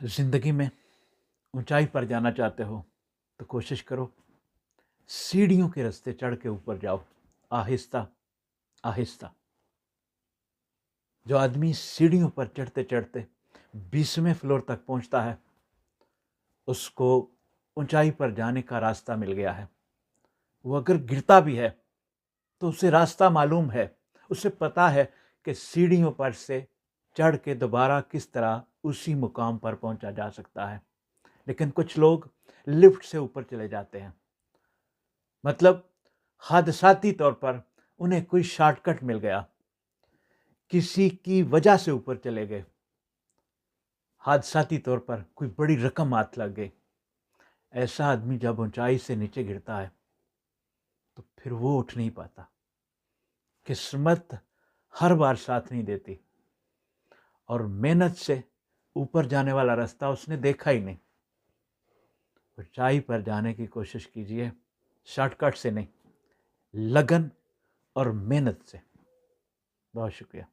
زندگی میں اونچائی پر جانا چاہتے ہو تو کوشش کرو سیڑھیوں کے راستے چڑھ کے اوپر جاؤ، آہستہ آہستہ۔ جو آدمی سیڑھیوں پر چڑھتے چڑھتے 20ویں فلور تک پہنچتا ہے، اس کو اونچائی پر جانے کا راستہ مل گیا ہے۔ وہ اگر گرتا بھی ہے تو اسے راستہ معلوم ہے، اسے پتا ہے کہ سیڑھیوں پر سے چڑھ کے دوبارہ کس طرح اسی مقام پر پہنچا جا سکتا ہے۔ لیکن کچھ لوگ لفٹ سے اوپر چلے جاتے ہیں، مطلب حادثاتی طور پر انہیں کوئی شارٹ کٹ مل گیا، کسی کی وجہ سے اوپر چلے گئے، حادثاتی طور پر کوئی بڑی رقم ہاتھ لگ گئی۔ ایسا آدمی جب اونچائی سے نیچے گرتا ہے تو پھر وہ اٹھ نہیں پاتا۔ قسمت ہر بار ساتھ نہیں دیتی، اور محنت سے اوپر جانے والا راستہ اس نے دیکھا ہی نہیں۔ اونچائی پر جانے کی کوشش کیجیے، شارٹ کٹ سے نہیں، لگن اور محنت سے۔ بہت شکریہ۔